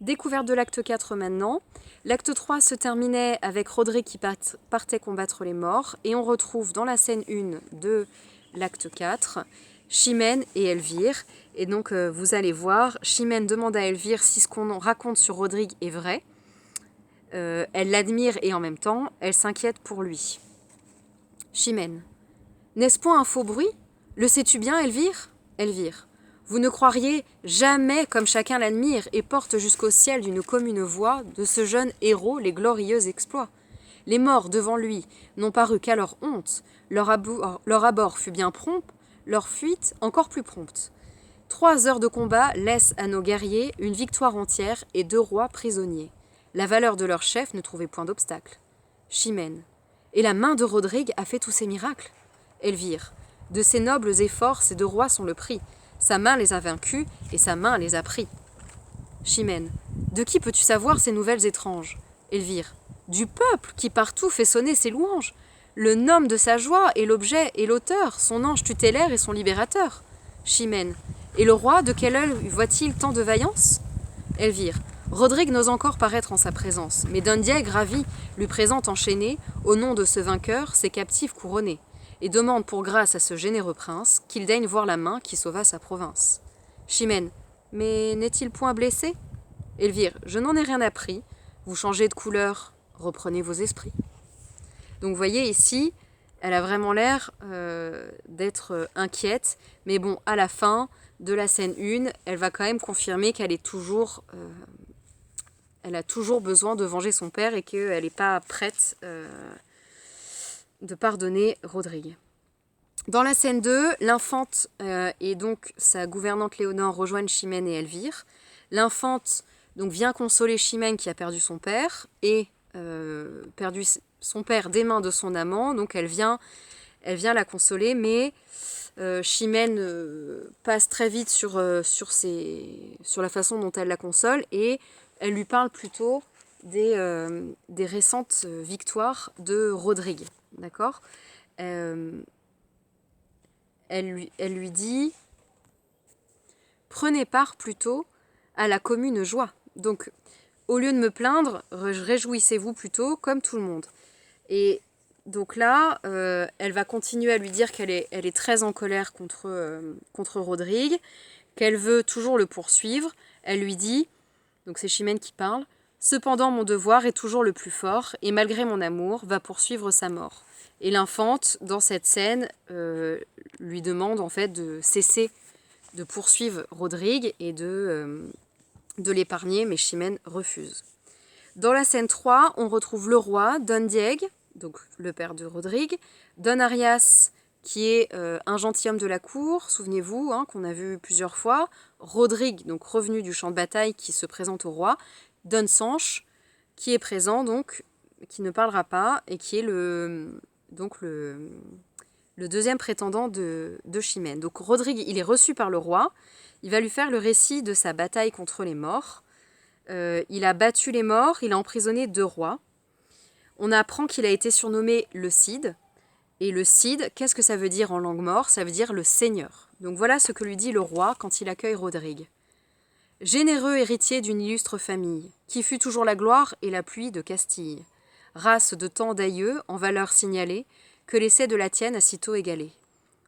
Découverte de l'acte 4 maintenant. L'acte 3 se terminait avec Rodrigue qui partait combattre les morts. Et on retrouve dans la scène 1 de l'acte 4, Chimène et Elvire. Et donc vous allez voir, Chimène demande à Elvire si ce qu'on raconte sur Rodrigue est vrai. Elle l'admire et en même temps, elle s'inquiète pour lui. Chimène. N'est-ce point un faux bruit? Le sais-tu bien, Elvire? Elvire. Vous ne croiriez jamais comme chacun l'admire et porte jusqu'au ciel d'une commune voix de ce jeune héros les glorieux exploits. Les morts devant lui n'ont paru qu'à leur honte, leur abord fut bien prompt, leur fuite encore plus prompte. 3 heures de combat laissent à nos guerriers une victoire entière et 2 rois prisonniers. La valeur de leur chef ne trouvait point d'obstacle. Chimène. Et la main de Rodrigue a fait tous ces miracles? Elvire. De ces nobles efforts, ces 2 rois sont le prix. Sa main les a vaincus et sa main les a pris. Chimène. De qui peux-tu savoir ces nouvelles étranges? Elvire. Du peuple qui partout fait sonner ses louanges. Le nomme de sa joie est l'objet et l'auteur, son ange tutélaire et son libérateur. Chimène. Et le roi, de quel œil voit-il tant de vaillance? Elvire. Rodrigue n'ose encore paraître en sa présence, mais Dundieg, ravi, lui présente enchaîné, au nom de ce vainqueur, ses captifs couronnés, et demande pour grâce à ce généreux prince qu'il daigne voir la main qui sauva sa province. Chimène. Mais n'est-il point blessé? Elvire. Je n'en ai rien appris. Vous changez de couleur, reprenez vos esprits. Donc vous voyez ici, elle a vraiment l'air d'être inquiète, mais bon, à la fin de la scène 1, elle va quand même confirmer qu'elle est toujours... elle a toujours besoin de venger son père et qu'elle n'est pas prête de pardonner Rodrigue. Dans la scène 2, l'infante et donc sa gouvernante Léonore rejoignent Chimène et Elvire. L'infante donc, vient consoler Chimène qui a perdu son père et perdu son père des mains de son amant. Donc elle vient la consoler, mais Chimène passe très vite sur la façon dont elle la console et elle lui parle plutôt des récentes victoires de Rodrigue. D'accord? Elle lui dit « Prenez part plutôt à la commune joie. Donc, au lieu de me plaindre, réjouissez-vous plutôt comme tout le monde. » Et donc là, elle va continuer à lui dire qu'elle est très en colère contre Rodrigue, qu'elle veut toujours le poursuivre. Elle lui dit, donc c'est Chimène qui parle, « Cependant mon devoir est toujours le plus fort, et malgré mon amour, va poursuivre sa mort. » Et l'infante, dans cette scène, lui demande en fait de cesser de poursuivre Rodrigue et de l'épargner, mais Chimène refuse. Dans la scène 3, on retrouve le roi, Dundieg, donc le père de Rodrigue, Don Arias, qui est un gentilhomme de la cour, souvenez-vous, qu'on a vu plusieurs fois, Rodrigue, donc revenu du champ de bataille, qui se présente au roi, Don Sanche, qui est présent, donc, qui ne parlera pas, et qui est le deuxième prétendant de Chimène. Donc Rodrigue, il est reçu par le roi, il va lui faire le récit de sa bataille contre les morts. Il a battu les morts, il a emprisonné 2 rois. On apprend qu'il a été surnommé le Cid. Et le Cid, qu'est-ce que ça veut dire en langue maure? Ça veut dire le seigneur. Donc voilà ce que lui dit le roi quand il accueille Rodrigue. Généreux héritier d'une illustre famille, qui fut toujours la gloire et la pluie de Castille. Race de tant d'aïeux, en valeur signalée, que l'essai de la tienne a sitôt égalé.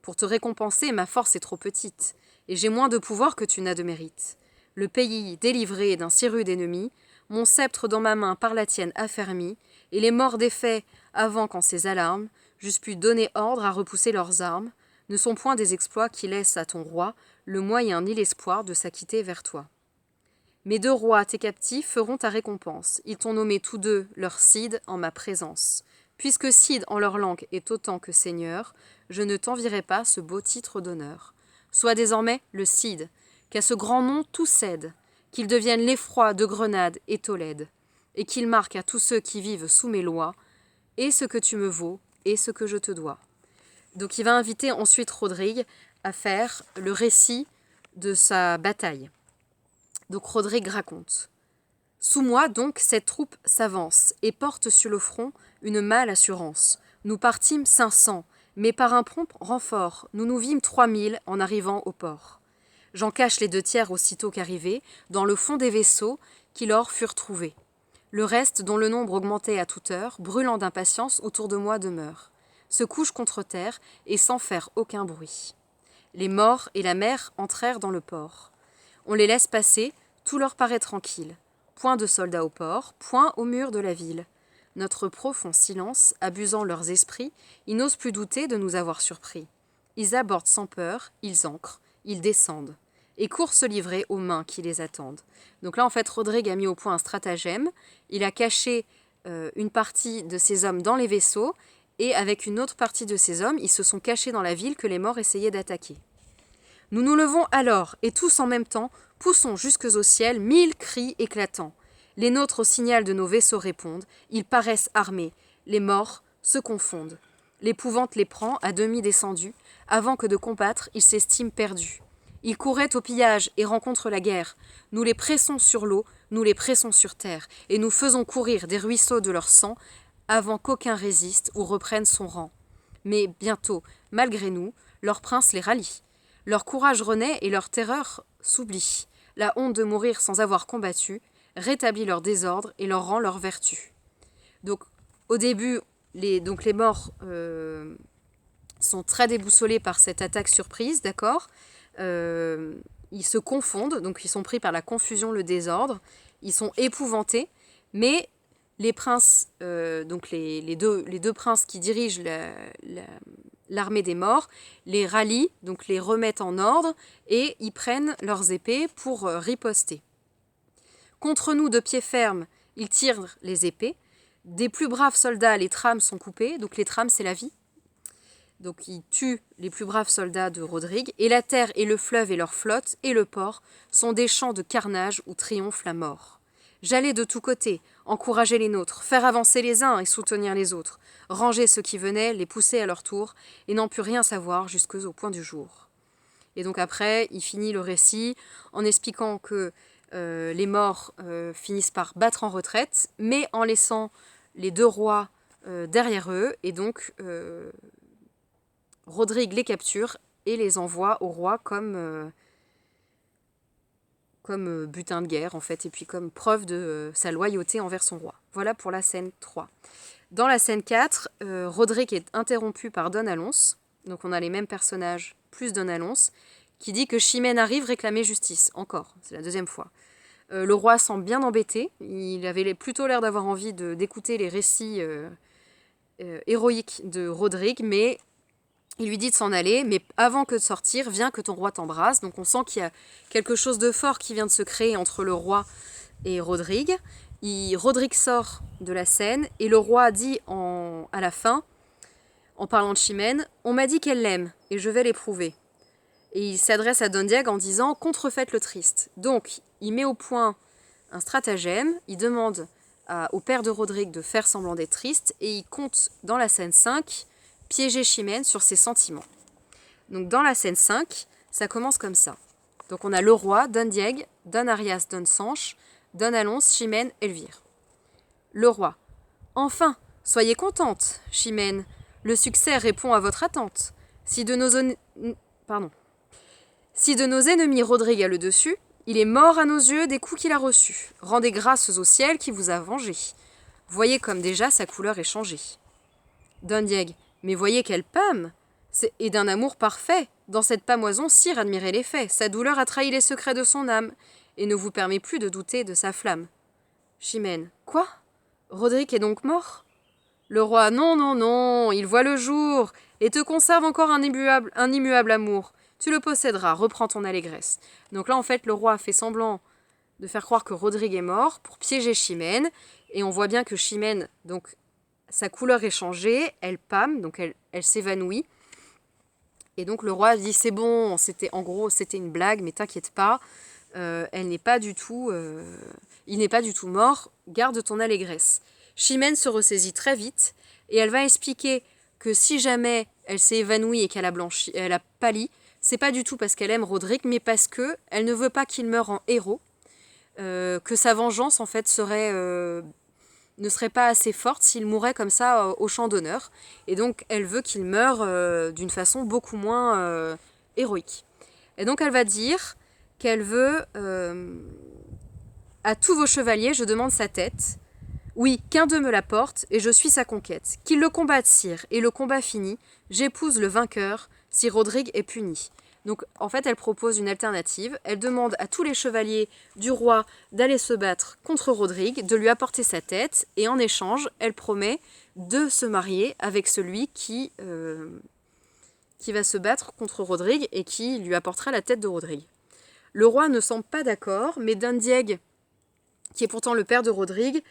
Pour te récompenser, ma force est trop petite, et j'ai moins de pouvoir que tu n'as de mérite. Le pays délivré d'un si rude ennemi, mon sceptre dans ma main par la tienne affermi, et les morts défaits avant qu'en ces alarmes, j'eusse pu donner ordre à repousser leurs armes, ne sont point des exploits qui laissent à ton roi le moyen ni l'espoir de s'acquitter vers toi. Mes 2 rois, tes captifs, feront ta récompense. Ils t'ont nommé tous 2 leur Cid en ma présence. Puisque Cid en leur langue est autant que seigneur, je ne t'envierai pas ce beau titre d'honneur. Sois désormais le Cid, qu'à ce grand nom tout cède, qu'il devienne l'effroi de Grenade et Tolède, et qu'il marque à tous ceux qui vivent sous mes lois, et ce que tu me vaux, et ce que je te dois. Donc il va inviter ensuite Rodrigue à faire le récit de sa bataille. Donc Rodrigue raconte. Sous moi donc cette troupe s'avance et porte sur le front une mâle assurance. Nous partîmes 500, mais par un prompt renfort, nous nous vîmes 3000 en arrivant au port. J'en cache les 2/3 aussitôt qu'arrivés, dans le fond des vaisseaux qui lors furent trouvés. Le reste, dont le nombre augmentait à toute heure, brûlant d'impatience, autour de moi demeure, se couche contre terre et sans faire aucun bruit. Les morts et la mer entrèrent dans le port. On les laisse passer, tout leur paraît tranquille. Point de soldats au port, point au mur de la ville. Notre profond silence, abusant leurs esprits, ils n'osent plus douter de nous avoir surpris. Ils abordent sans peur, ils ancrent, ils descendent, et courent se livrer aux mains qui les attendent. Donc là, en fait, Rodrigue a mis au point un stratagème. Il a caché une partie de ses hommes dans les vaisseaux, et avec une autre partie de ses hommes, ils se sont cachés dans la ville que les morts essayaient d'attaquer. Nous nous levons alors, et tous en même temps, poussons jusque au ciel 1000 cris éclatants. Les nôtres au signal de nos vaisseaux répondent, ils paraissent armés, les morts se confondent. L'épouvante les prend, à demi descendus, avant que de combattre, ils s'estiment perdus. Ils couraient au pillage et rencontrent la guerre. Nous les pressons sur l'eau, nous les pressons sur terre, et nous faisons courir des ruisseaux de leur sang, avant qu'aucun résiste ou reprenne son rang. Mais bientôt, malgré nous, leur prince les rallie. Leur courage renaît et leur terreur s'oublie. La honte de mourir sans avoir combattu rétablit leur désordre et leur rend leur vertu. Donc, au début, les morts sont très déboussolés par cette attaque surprise, d'accord ? Ils se confondent, donc ils sont pris par la confusion, le désordre. Ils sont épouvantés, mais les princes, donc les deux princes qui dirigent l'armée des morts, les rallient, donc les remettent en ordre, et ils prennent leurs épées pour riposter. Contre nous, de pied ferme, ils tirent les épées. Des plus braves soldats, les trames sont coupées, donc les trames, c'est la vie. Donc ils tuent les plus braves soldats de Rodrigue, et la terre et le fleuve et leur flotte et le port sont des champs de carnage où triomphe la mort. J'allais de tous côtés, encourager les nôtres, faire avancer les uns et soutenir les autres, ranger ceux qui venaient, les pousser à leur tour, et n'en put rien savoir jusqu'au point du jour. Et donc après, il finit le récit en expliquant que les morts finissent par battre en retraite, mais en laissant les 2 rois derrière eux, et donc Rodrigue les capture et les envoie au roi comme butin de guerre, en fait, et puis comme preuve de sa loyauté envers son roi. Voilà pour la scène 3. Dans la scène 4, Rodrigue est interrompu par Don Alonso, donc on a les mêmes personnages, plus Don Alonso, qui dit que Chimène arrive réclamer justice, encore, c'est la 2e fois. Le roi semble bien embêté, il avait plutôt l'air d'avoir envie d'écouter les récits héroïques de Rodrigue, mais il lui dit de s'en aller, mais avant que de sortir, viens que ton roi t'embrasse. Donc on sent qu'il y a quelque chose de fort qui vient de se créer entre le roi et Rodrigue. Rodrigue sort de la scène, et le roi dit à la fin, en parlant de Chimène, « On m'a dit qu'elle l'aime, et je vais l'éprouver. » Et il s'adresse à Don Diego en disant « Contrefaites le triste ». Donc, il met au point un stratagème, il demande au père de Rodrigue de faire semblant d'être triste, et il compte dans la scène 5 piéger Chimène sur ses sentiments. Donc dans la scène 5, ça commence comme ça. Donc on a le roi, Don Diego, Don Arias, Don Sanche, Don Alonso, Chimène, Elvire. Le roi. « Enfin, soyez contente, Chimène. Le succès répond à votre attente. Si de nos ennemis Rodrigue a le dessus, il est mort à nos yeux des coups qu'il a reçus. Rendez grâces au ciel qui vous a vengé. Voyez comme déjà sa couleur est changée. » Don Diego. Mais voyez quelle pâme! Et d'un amour parfait. Dans cette pâmoison, sire, admirez les faits. Sa douleur a trahi les secrets de son âme, et ne vous permet plus de douter de sa flamme. Chimène. Quoi? Rodrigue est donc mort? Le roi. Non, non, non, il voit le jour, et te conserve encore un immuable amour. Tu le posséderas, reprends ton allégresse. Donc là, en fait, le roi fait semblant de faire croire que Rodrigue est mort pour piéger Chimène, et on voit bien que Chimène, donc, sa couleur est changée, elle pâme, donc elle s'évanouit. Et donc le roi dit c'est bon, c'était une blague, mais t'inquiète pas, il n'est pas du tout mort, garde ton allégresse. Chimène se ressaisit très vite, et elle va expliquer que si jamais elle s'est évanouie et qu'elle a pâli, c'est pas du tout parce qu'elle aime Rodrigue, mais parce que elle ne veut pas qu'il meure en héros, que sa vengeance en fait ne serait pas assez forte s'il mourait comme ça au champ d'honneur. Et donc, elle veut qu'il meure d'une façon beaucoup moins héroïque. Et donc, elle va dire qu'elle veut à tous vos chevaliers, je demande sa tête. Oui, qu'un d'eux me la porte, et je suis sa conquête. Qu'il le combatte, sire, et le combat fini, j'épouse le vainqueur, si Rodrigue est puni. Donc, en fait, elle propose une alternative. Elle demande à tous les chevaliers du roi d'aller se battre contre Rodrigue, de lui apporter sa tête, et en échange, elle promet de se marier avec celui qui va se battre contre Rodrigue et qui lui apportera la tête de Rodrigue. Le roi ne semble pas d'accord, mais Dundieg, qui est pourtant le père de Rodrigue,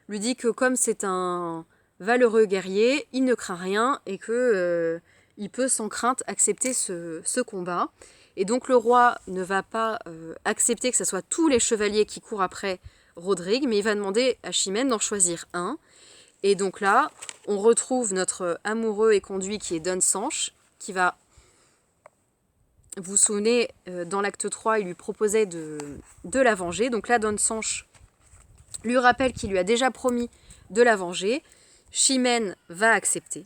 lui dit que comme c'est un valeureux guerrier, il ne craint rien et que il peut sans crainte accepter ce combat. Et donc le roi ne va pas accepter que ce soit tous les chevaliers qui courent après Rodrigue, mais il va demander à Chimène d'en choisir un. Et donc là, on retrouve notre amoureux et conduit qui est Dunsanche, qui va... Vous vous souvenez, dans l'acte 3, il lui proposait de la venger. Donc là, Dunsanche lui rappelle qu'il lui a déjà promis de la venger. Chimène va accepter.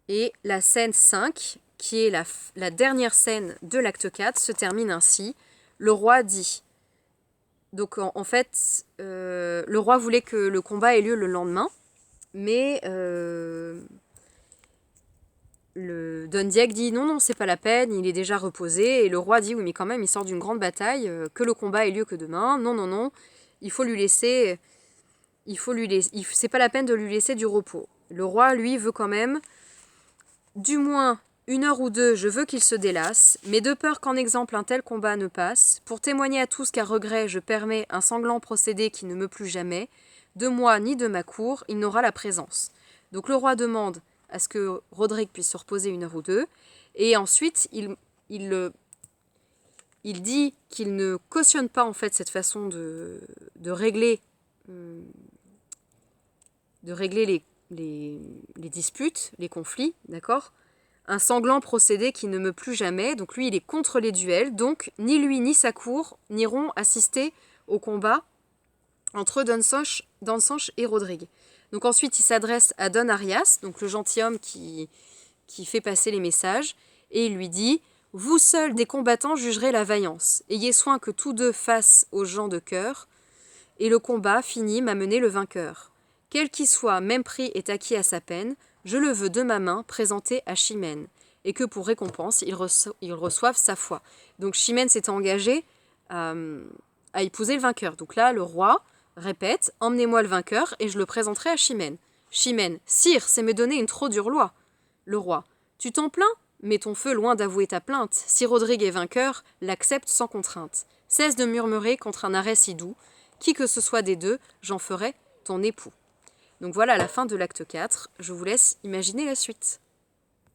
Et la scène 5, qui est la dernière scène de l'acte 4, se termine ainsi. Le roi dit... Donc en fait, le roi voulait que le combat ait lieu le lendemain, mais le Dundieg dit non, c'est pas la peine, il est déjà reposé. Et le roi dit oui, mais quand même, il sort d'une grande bataille, que le combat ait lieu que demain. Non. Il faut lui laisser, c'est pas la peine de lui laisser du repos. Le roi, lui, veut quand même, du moins 1 heure ou 2, je veux qu'il se délasse, mais de peur qu'en exemple un tel combat ne passe, pour témoigner à tous qu'à regret je permets un sanglant procédé qui ne me plut jamais, de moi ni de ma cour, il n'aura la présence. Donc le roi demande à ce que Rodrigue puisse se reposer 1 heure ou 2, et ensuite il dit qu'il ne cautionne pas en fait cette façon de régler les disputes, les conflits, d'accord ? Un sanglant procédé qui ne me plut jamais, donc lui il est contre les duels, donc ni lui ni sa cour n'iront assister au combat entre Dunsanche et Rodrigue. Donc ensuite il s'adresse à Don Arias, donc le gentilhomme qui fait passer les messages, et il lui dit « Vous seuls des combattants jugerez la vaillance. Ayez soin que tous deux fassent aux gens de cœur, et le combat fini m'a mené le vainqueur. Quel qu'il soit, même prix est acquis à sa peine, je le veux de ma main présenter à Chimène, et que pour récompense, il reçoive sa foi. » Donc Chimène s'était engagée à épouser le vainqueur. Donc là, le roi répète « Emmenez-moi le vainqueur, et je le présenterai à Chimène. » Chimène « Sire, c'est me donner une trop dure loi. » Le roi « Tu t'en plains ? Mais ton feu loin d'avouer ta plainte. Si Rodrigue est vainqueur, l'accepte sans contrainte. Cesse de murmurer contre un arrêt si doux. Qui que ce soit des deux, j'en ferai ton époux. » Donc voilà la fin de l'acte 4. Je vous laisse imaginer la suite.